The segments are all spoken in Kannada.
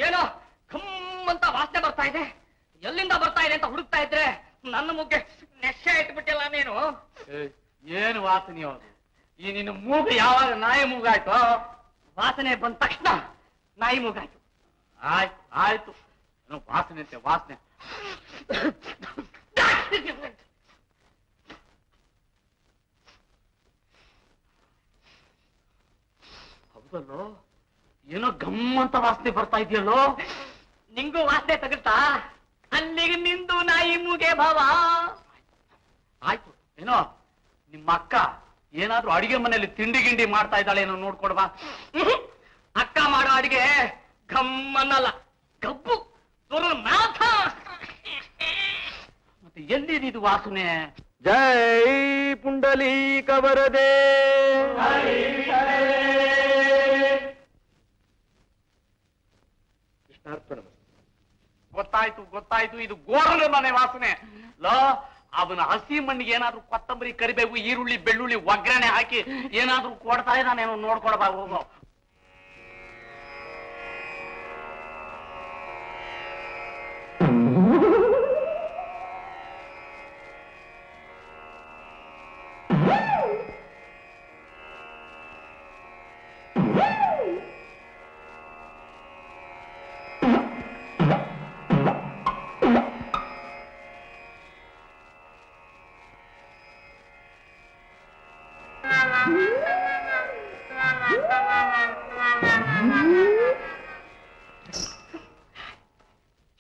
ಏನೋ ಖಮ್ ಅಂತ ವಾಸನೆ ಬರ್ತಾ ಇದೆ. ಎಲ್ಲಿಂದ ಬರ್ತಾ ಇದೆ ಅಂತ ಹುಡುಕ್ತಾ ಇದ್ರೆ ನನ್ನ ಮುಗ್ಗೆ ನೆಶೆ ಇಟ್ಬಿಟ್ಟಿಲ್ಲ ನೀನು. ಏನು ವಾಸನೆ ಅದು? ಈ ನಿನ್ನ ಮೂಗು ಯಾವಾಗ ನಾಯಿ ಮೂಗಾಯ್ತು? ವಾಸನೆ ಬಂದ ತಕ್ಷಣ ನಾಯಿ ಮೂಗಾಯ್ತು. ಆಯ್ತು ಆಯ್ತು, ವಾಸನೆ ಅಂತೆ ವಾಸನೆ. ಹೌದಲ್ಲೋ, ಏನೋ ಗಮ್ಮಂತ ವಾಸನೆ ಬರ್ತಾ ಇದೆಯಲ್ಲೋ. ನಿಂಗೂ ವಾಸನೆ ತಗುಲ್ತಾ? ಅಲ್ಲಿಗೆ ನಿಂದು ನಾಯಿ ಮೂಗೆ ಭಾವ. ಆಯ್ತು, ಏನೋ ನಿಮ್ಮ ಅಕ್ಕ ಏನಾದ್ರೂ ಅಡಿಗೆ ಮನೆಯಲ್ಲಿ ತಿಂಡಿ ಗಿಂಡಿ ಮಾಡ್ತಾ ಇದ್ದಾಳೆ ಏನೋ ನೋಡ್ಕೊಡ್ಬಾ. ಅಕ್ಕ ಮಾಡೋ ಅಡಿಗೆ ಗಮ್ಮನ್ನಲ್ಲ, ಗಬ್ಬು ಮಾಥ. ಮತ್ತೆ ಎಲ್ಲಿದು ವಾಸನೆ? ಜೈ ಪುಂಡಲೀಕ ವರದೆ. ಗೊತ್ತಾಯ್ತು ಗೊತ್ತಾಯ್ತು, ಇದು ಗೋರಲ ಮನೆ ವಾಸನೆ. ಲೋ, ಅವನ ಹಸಿ ಮಣ್ಣಿಗೆ ಏನಾದ್ರೂ ಕೊತ್ತಂಬರಿ, ಕರಿಬೇವು, ಈರುಳ್ಳಿ, ಬೆಳ್ಳುಳ್ಳಿ ಒಗ್ಗರಣೆ ಹಾಕಿ ಏನಾದ್ರೂ ಕೊಡ್ತಾ ಇದ್ದಾನೇನೋ ನೋಡ್ಕೊಡ್ಬಾ ಹೋಗೋ.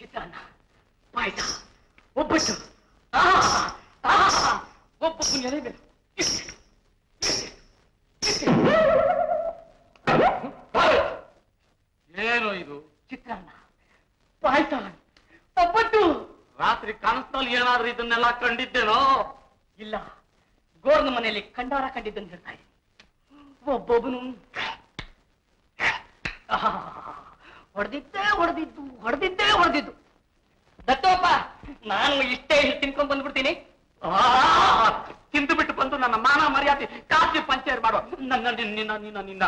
ಚಿತ್ರಾನ್ನ, ಪಾಯಸ, ಒಬ್ಬಟ್ಟು, ಒಬ್ಬೊಬ್ಬನ ಎಲೆ ಮೇಲೆ ಏನು ಇದು? ಚಿತ್ರಾನ್ನ, ಪಾಯಸ, ಒಬ್ಬಟ್ಟು. ರಾತ್ರಿ ಕನಸಿನಲ್ಲಿ ಏನಾದ್ರೂ ಇದನ್ನೆಲ್ಲ ಕಂಡಿದ್ದೇನೋ? ಇಲ್ಲ, ಗೋರ್ನ ಮನೆಯಲ್ಲಿ ಕಂಡಾರ ಕಂಡಿದ್ದಂತ ಹೇಳ್ತಾ ಇದ್ದೀನಿ. ಒಬ್ಬೊಬ್ಬನು ಹೊಡೆದಿದ್ದು. ದತ್ತೋಪ್ಪ, ನಾನು ಇಷ್ಟೇ ತಿನ್ಕೊಂಡ್ ಬಂದ್ಬಿಡ್ತೀನಿ. ತಿಂದು ಬಿಟ್ಟು ಬಂದು ನನ್ನ ಮಾನ ಮರ್ಯಾದೆ ಕಾಸಿ ಪಂಚರ್ ಮಾಡೋ. ನನ್ನ ನಿನ್ನ ನಿನ್ನ ನಿನ್ನ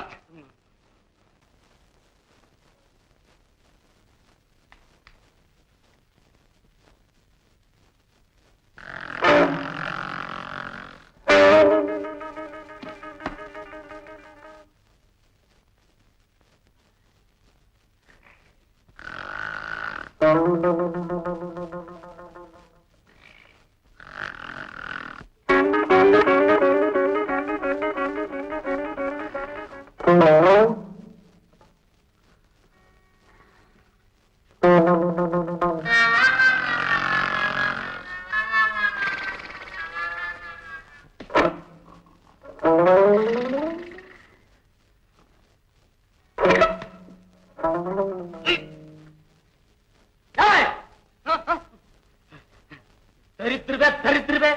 ದರಿದ್ರವೇ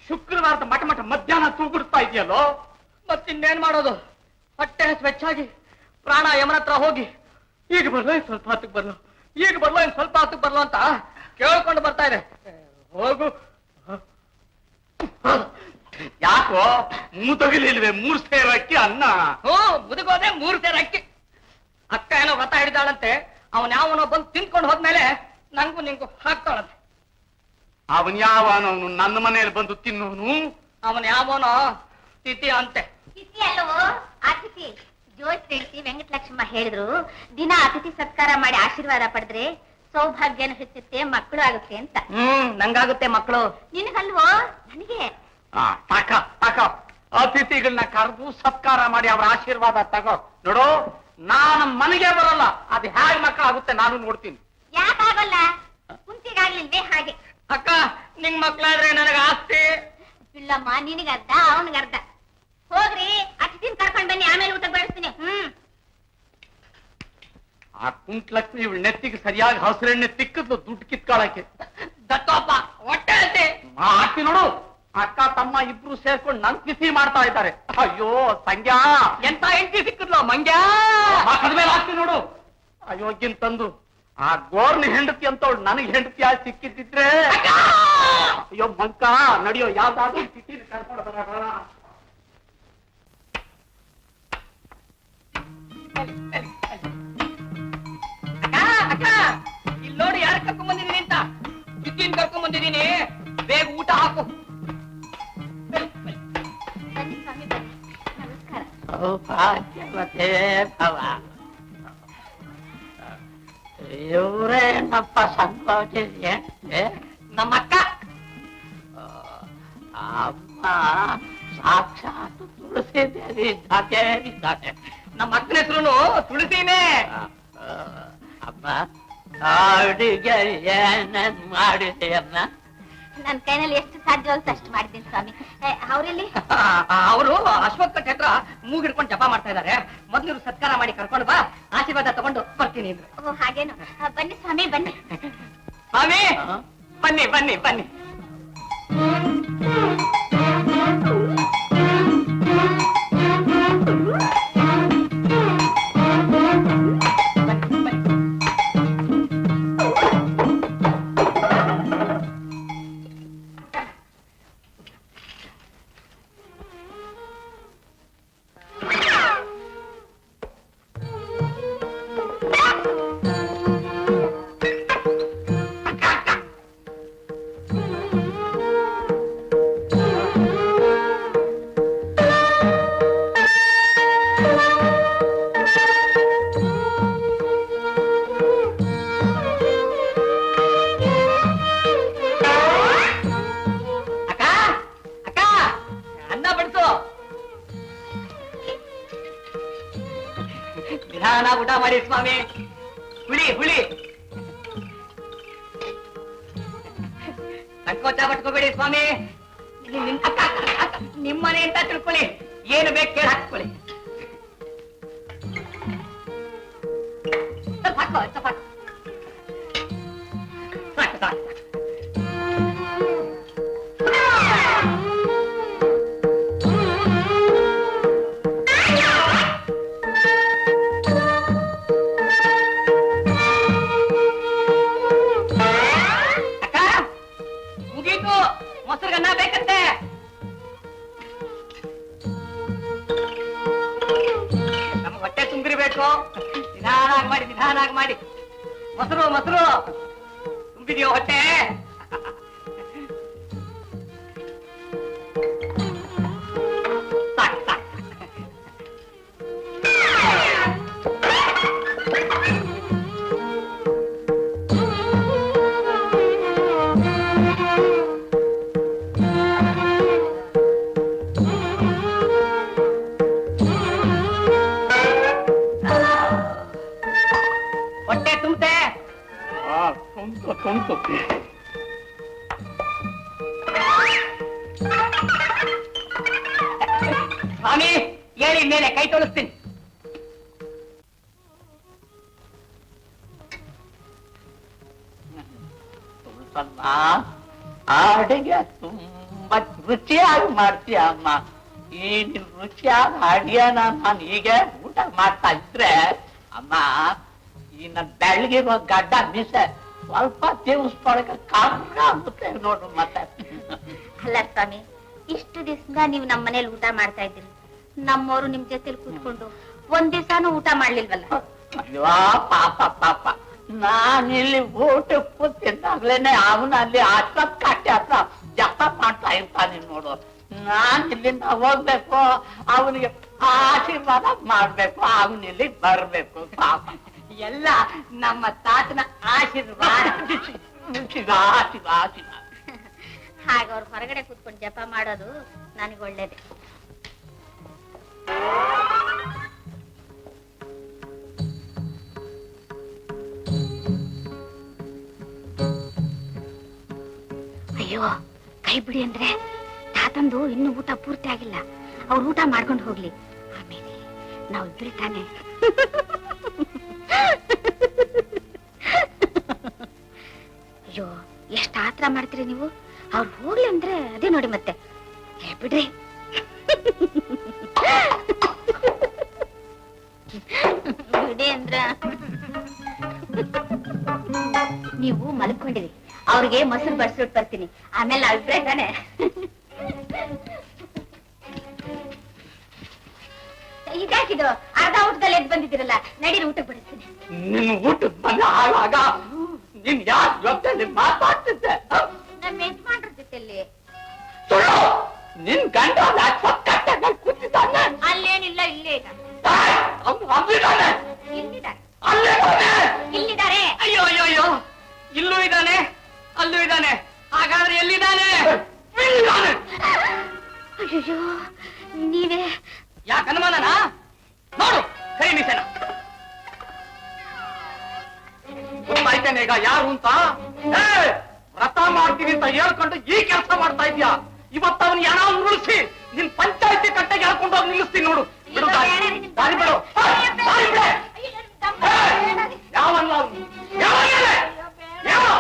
ಶುಕ್ರವಾರದ ಮಠ ಮಧ್ಯಾಹ್ನ ತೂಗುಡ್ತಾ ಇದೆಯಲ್ಲೋ. ಮತ್ತಿನ್ನೇನ್ ಮಾಡೋದು? ಹೊಟ್ಟೆ ಸ್ವೆಚ್ಚಾಗಿ ಪ್ರಾಣ ಯಮನ ಹತ್ರ ಹೋಗಿ ಈಗ ಬರ್ಲೋ ಇನ್ ಸ್ವಲ್ಪ ಹೊತ್ತಿಗೆ ಬರ್ಲೋ, ಈಗ ಬರ್ಲೋ ಇನ್ ಸ್ವಲ್ಪ ಹೊತ್ತಿಗೆ ಬರ್ಲೋ ಅಂತ ಕೇಳ್ಕೊಂಡು ಬರ್ತಾ ಇದೆ. ಹೋಗು. ಯಾಕೋ ಮುದಗಲಿಲ್ವೇ? 3 ಸೇರು ಅಕ್ಕಿ ಅನ್ನ. ಮುದುಗೋದೆ 3 ಸೇರು ಅಕ್ಕಿ. ಅಕ್ಕ ಏನೋ ವ್ರತ ಹಿಡಿದಾಳಂತೆ, ಅವನ್ ಯಾವನೋ ಬಂದು ತಿನ್ಕೊಂಡು ಹೋದ್ಮೇಲೆ ನಂಗೂ ನಿಂಗೂ ಹಾಕ್ತಾಳಂತೆ. ಅವನ್ ಯಾವನವನು ನನ್ನ ಮನೆಯಲ್ಲಿ ಬಂದು ತಿನ್ನೋನು? ಅವನ್ ಯಾವನೋ ತಿಥಿ ಅಂತೆ. ತಿಥಿ ಅಲ್ಲವೋ ಅತಿಥಿ. ಜೋಶ್ ಹೇಳ್ತಿ ವೆಂಕಟಲಕ್ಷ್ಮ ಹೇಳಿದ್ರು, ದಿನ ಅತಿಥಿ ಸತ್ಕಾರ ಮಾಡಿ ಆಶೀರ್ವಾದ ಪಡೆದ್ರೆ ಸೌಭಾಗ್ಯನ ಹೆಚ್ಚುತ್ತೆ, ಮಕ್ಕಳು ಆಗುತ್ತೆ ಅಂತ. ನಂಗಾಗುತ್ತೆ ಮಕ್ಕಳು. ನಿನಗಲ್ವೋ? ನನಗೆ. ಅತಿಥಿಗಳನ್ನ ಕರೆದು ಸತ್ಕಾರ ಮಾಡಿ ಅವರ ಆಶೀರ್ವಾದ ತಗೋ. ನೋಡು, ನಾನು ಮನೆಗೆ ಬರಲ್ಲ, ಅದು ಹೇಗೆ ಮಕ್ಕಳಾಗುತ್ತೆ ನಾನು ನೋಡ್ತೀನಿ. ಯಾಕಾಗಲ್ಲ? ಕುಂತಿಗಾಗ್ಲಿಲ್ವೇ ಹಾಗೆ? ಅಕ್ಕ, ನಿಂಗ್ ಮಕ್ಳಾದ್ರೆ ನನಗ ಆಸ್ತಿ. ಇಲ್ಲಮ್ಮ, ನಿನಗರ್ಧ ಅವನಿಗರ್ಧ. ಹೋಗ್ರಿ, ಅತಿಥಿನ ಕರ್ಕೊಂಡ್ ಬನ್ನಿ, ಆಮೇಲೆ ಊಟ ಬಡಿಸ್ತೀನಿ. ಆ ಕುಂಟ್ಲಕ್ಷ್ಮಿ ಇವಳು ನೆತ್ತಿಗೆ ಸರಿಯಾಗಿ ಹಸಿರೆಣ್ಣೆ ತಿಕ್ಕದ್ದು ದುಡ್ಡು ಕಿತ್ಕೊಳ್ಳಕ್ಕೆ. ದತ್ತಪ್ಪ ಹೊಟ್ಟೆ ಅಂತೆ ಹಾಕಿ ನೋಡು, ಅಕ್ಕ ತಮ್ಮ ಇಬ್ರು ಸೇರ್ಕೊಂಡು ನನ್ ಕಿಸಿ ಮಾಡ್ತಾ ಇದ್ದಾರೆ. ಅಯ್ಯೋ ಸಂಗ್ಯಾ, ಎಂತ ಹೆಂಡತಿ ಸಿಕ್ಕಿದ್ಲು ಮಂಗ್ಯ. ಕಡಿಮೆ ಹಾಕ್ತಿ ನೋಡು. ಅಯೋಗ್ಯನ್ ತಂದು ಆ ಗೋರ್ನ ಹೆಂಡತಿ ಅಂತವಳು ನನಗೆ ಹೆಂಡತಿ ಆಗಿ ಸಿಕ್ಕಿದ್ದಿದ್ರೆ, ಅಯ್ಯೋ ಮಂಕ ನಡಿಯೋ, ಯಾವ್ದಾದ್ರು ಕಿಸಿನ ಕರ್ಕೊಂಡು ಬರೋಣ. ಭವತೆ ಭವ. ಇವರೇನಪ್ಪ ಸಂಕೋಚ ನಮ್ಮ ಅಕ್ಕ ಅಮ್ಮ ಸಾಕ್ಷಾತ್ ತುಳಸಿ ದೇವಿ ಇದ್ದಾರೆ. ನಮ್ಮ ಅಕ್ಕನ ಹೆಸರು ತುಳಸಿನೇ. ಅಮ್ಮ ಅಡಿಗೆ ಏನೇನ್ ಮಾಡಿದೆ ಅಮ್ಮ? ನನ್ ಕೈನಲ್ಲಿ ಎಷ್ಟು ಸಾಧ್ಯವಾಗುತ್ತೆ ಅಷ್ಟು ಮಾಡಿದ್ದೀನಿ ಸ್ವಾಮಿ. ಅವರಲ್ಲಿ ಅವರು ಅಶ್ವತ್ಥ ಕ್ಷೇತ್ರ ಮೂಗಿಡ್ಕೊಂಡು ಜಪ ಮಾಡ್ತಾ ಇದ್ದಾರೆ. ಮೊದ್ಲು ಸತ್ಕಾರ ಮಾಡಿ ಕರ್ಕೊಂಡು ಬಾ, ಆಶೀರ್ವಾದ ತಗೊಂಡು ಬರ್ತೀನಿ ಅಂದ್ರೆ. ಓ ಹಾಗೇನು? ಬನ್ನಿ ಸ್ವಾಮಿ ಬನ್ನಿ. ಸ್ವಾಮಿ ಬನ್ನಿ ಬನ್ನಿ ಬನ್ನಿ. ನಿಧಾನ ಊಟ ಮಾಡಿ ಸ್ವಾಮಿ. ಹುಳಿ ಹುಳಿ ಸಂಕೋಚ ಪಟ್ಕೋಬೇಡಿ ಸ್ವಾಮಿ. ನಿಮ್ಮನೆ ಅಂತ ತಿಳ್ಕೊಳ್ಳಿ, ಏನು ಬೇಕು ಕೇಳಿ ಹಾಕೊಳ್ಳಿ. ಸಾಕು ಸಾಕು ಸಾಕು ಸಾಕು. ಮೊಸರುಗನ್ನ ಬೇಕಂತೆ. ನಮ್ಮ ಹೊಟ್ಟೆ ತುಂಬಿರ್ಬೇಕು. ನಿಧಾನಾಗಿ ಮಾಡಿ ನಿಧಾನಾಗಿ ಮಾಡಿ. ಮೊಸರು ಮೊಸರು ತುಂಬಿದೆಯೋ ಹೊಟ್ಟೆ? ಸಾಕು ಸಾಕು. ಹೊಟ್ಟೆ ತುಂಬತೆ? ತುಂಬ್ತು. ಸ್ವಾಮಿ ಹೇಳಿ ಮೇಲೆ ಕೈ ತೊಳಿಸ್ತೀನಿ. ಅಡಿಗೆ ತುಂಬಾ ರುಚಿಯಾಗಿ ಮಾಡ್ತೀಯ ಅಮ್ಮ. ಈ ನಿನ್ ರುಚಿಯಾದ ಅಡಿಗೆನ ನಾನು ಹೀಗೆ ಊಟ ಮಾಡ್ತಾ ಇದ್ರೆ ಅಮ್ಮ, ಈ ನನ್ನ ಬೆಳಗಿರೋ ಗಡ್ಡ ಮೀಸೆ ಸ್ವಲ್ಪ ದಿವಸದೊಳಗೆ ಕಾರಣ ಆಗುತ್ತೆ ನೋಡು. ಮತ್ತೆ ಅಲ್ಲ ಸ್ವಾಮಿ, ಇಷ್ಟು ದಿವಸದಿಂದ ನೀವು ನಮ್ಮ ಮನೇಲಿ ಊಟ ಮಾಡ್ತಾ ಇದ್ದೀರಿ. ನಮ್ಮವರು ನಿಮ್ ಜೊತೆಲಿ ಕೂತ್ಕೊಂಡು ಒಂದ್ ದಿವ್ಸಾನು ಊಟ ಮಾಡ್ಲಿಲ್ವಲ್ಲ? ಅಯ್ಯೋ ಪಾಪ ಪಾಪ, ನಾನಿಲ್ಲಿ ಊಟ ಕೂತಿದ್ದಾಗ್ಲೇನೆ ಅವನಲ್ಲಿ ಅಶ್ವತ್ಥ ಕಟ್ಟೆ ಹತ್ರ ಜಪ ಮಾಡ್ತಾ ಇರ್ತಾನೆ ನೋಡು. ನಾನ್ ಇಲ್ಲಿಂದ ಹೋಗ್ಬೇಕು, ಅವನಿಗೆ ಆಶೀರ್ವಾದ ಮಾಡ್ಬೇಕು, ಅವನಿಲ್ಲಿ ಬರ್ಬೇಕು. ಪಾಪ ಎಲ್ಲ ನಮ್ಮ ತಾತನ ಆಶೀರ್ವಾದ. ಆಶೀರ್ವಾದ. ಹಾಗ ಅವ್ರು ಹೊರಗಡೆ ಕೂತ್ಕೊಂಡು ಜಪ ಮಾಡೋದು ನನಗೆ ಒಳ್ಳೇದೆ. ಅಯ್ಯೋ ಕೈ ಬಿಡಿ ಅಂದ್ರೆ ತಾತಂದು ಇನ್ನು ಊಟ ಪೂರ್ತಿ ಆಗಿಲ್ಲ. ಅವ್ರು ಊಟ ಮಾಡ್ಕೊಂಡು ಹೋಗ್ಲಿ, ಆಮೇಲೆ ನಾವಿಬ್ರೆ ತಾನೆ. ಅಯ್ಯೋ ಎಷ್ಟ್ ಆತರ ಮಾಡ್ತೀರಿ ನೀವು. ಅವ್ರು ಹೋಗ್ಲಿ ಅಂದ್ರೆ ಅದೇ ನೋಡಿ ಮತ್ತೆ. ಬಿಡ್ರಿ. ಬಿಡಿ ಅಂದ್ರ ನೀವು ಮಲ್ಕೊಂಡಿರಿ. ಅವ್ರಿಗೆ ಮೊಸರು ಬಡ್ಸ್ಬಿಟ್ಟು ಬರ್ತೀನಿ, ಆಮೇಲೆ ನಾವಿಬ್ರೆ ತಾನೆ. ಇದಾಕಿದು ಅರ್ಧ ಊಟದಲ್ಲಿ ಎದ್ದು ಬಂದಿದ್ದೀರಲ್ಲ, ನಡೀರಿ ಊಟಕ್ಕೆ ಬಡಿಸ್ತೀನಿ. ನಿನ್ ಊಟದ ಬಂದ ಆವಾಗ ನಿನ್ ಯಾರ ಜೊತೆ ಮಾತಾಡ್ತಿದ್ದೆ? ನಮ್ಮ ಯಜಮಾನ್ರ ಜೊತೆಲಿ. ನಿನ್ ಗಂಡ ಕೂತಿದ್ದಾನೆ. ಅಲ್ಲಿ ಅಲ್ಲೇನಿಲ್ಲ ಇಲ್ಲೇ ಇದ್ದಾರೆ ಅವ್ನು ಅಲ್ಲಿದ್ದಾನೆ. ಇಲ್ಲಿದ್ದಾರೆ ಅಲ್ಲಿದ್ದಾನೆ. ಇಲ್ಲಿದ್ದಾರೆ ಅಯ್ಯೋ ಅಯ್ಯೋ ಅಯ್ಯೋ, ಇಲ್ಲೂ ಇದ್ದಾನೆ ಅಲ್ಲೂ ಇದ್ದಾನೆ. ಹಾಗಾದ್ರೆ ಎಲ್ಲಿದ್ದಾನೆ? ಇಲ್ಲಿದ್ದಾನೆ. ಅಯ್ಯೋ ನೀವೇ ಯಾಕೆ ಅನುಮಾನನಾ? ನೋಡು ಕೈ ಮೀಸೆನ ಗೊತ್ತಾಯ್ತೇನೆ ಈಗ ಯಾರು ಅಂತ. ವ್ರತ ಮಾಡ್ತೀವಿ ಅಂತ ಹೇಳ್ಕೊಂಡು ಈ ಕೆಲಸ ಮಾಡ್ತಾ ಇದ್ಯಾ? ಇವತ್ತು ಅವನು ಯಾರ ಉಳಿಸಿ ನಿನ್ ಪಂಚಾಯತಿ ಕಟ್ಟೆಗೆ ಹೇಳ್ಕೊಂಡು ಹೋಗಿ ನಿಲ್ಲಿಸ್ತೀನಿ ನೋಡು. ಬಿಡು ದಾರಿ ದಾರಿ ಬಿಡು. ದಾರಿ ಬಿಡೆ. ಯಾವಲ್ಲ ಅವನು? ಯಾವ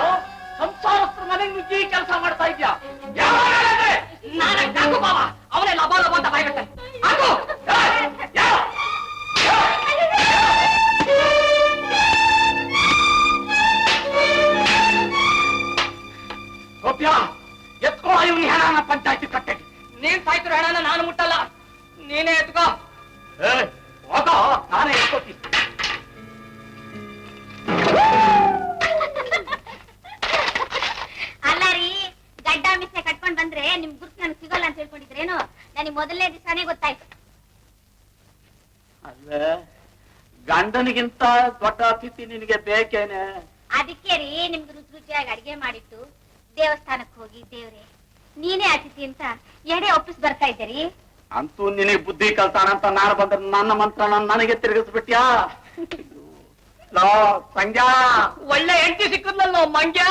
ಸಂಸಾರಸ್ತ್ರ ಮನೆಗೆ ನುಗ್ಗಿ ಈ ಕೆಲಸ ಮಾಡ್ತಾ ಇದ್ಯಾ? ಯಾವ ನಾನೇ ಕಾಕು ಬಾವ ಅವನೇ ಲಬ ಲಬ ಅಂತ ಬಾಯ್ಬಿಟ್ಟೆ. ಹಾಕು ಯಾವ ಗೋಪ್ಯ ಎತ್ಕೋ ಇವನಿ ಹೆಣನ ಪಂಚಾಯತಿ ಕಟ್ಟೆಗೆ. ನೀನ್ ಸಾಯ್ತಿರೋ ಹೆಣನ ನಾನು ಮುಟ್ಟಲ್ಲ, ನೀನೇ ಎತ್ಕೋ. ಹೋಗ ನಾನೇ ಎತ್ಕೋತೀನಿ. ಅಲ್ಲ ರೀ, ಗಡ್ಡ ಮಿಸ್ಸೆ ಕಟ್ಕೊಂಡ್ ಬಂದ್ರೆ ನಿಮ್ ಗುರ್ತು ನನಗೆ ಸಿಗೋಲ್ಲ ಅಂತ ಹೇಳ್ಕೊಂಡಿದ್ರೇನು? ನನಗೆ ಮೊದಲನೇ ದಿವಸನೇ ಗೊತ್ತಾಯ್ತು. ಅಲ್ಲ ಗಂಡನಿಗಿಂತ ದೊಡ್ಡ ಅತಿಥಿ ನಿನಗೆ ಬೇಕೇನೆ? ಅದಕ್ಕೆ ರೀ ನಿಮ್ಗೆ ರುಚಿ ರುಚಿಯಾಗಿ ಅಡಿಗೆ ಮಾಡಿಟ್ಟು ದೇವಸ್ಥಾನಕ್ಕೆ ಹೋಗಿ ದೇವ್ರೆ ನೀನೇ ಅತಿಥಿ ಅಂತ ಎಡೆ ಒಪ್ಪಿಸ್ ಬರ್ತಾ ಇದ್ದೀರಿ. ಅಂತೂ ನಿನಗೆ ಬುದ್ಧಿ ಕಲ್ತಾನಂತ ನಾನು ಬಂದ್ರೆ ನನ್ನ ಮಂತ್ರ ನನಗೆ ತಿರುಗಿಸ್ಬಿಟ್ಯಾ? ಸಂಜ್ಞಾ ಒಳ್ಳೆ ಹೆಂಡತಿ ಸಿಕ್ಕದ್ನಲ್ಲೋ ಮಂಗ್ಯ.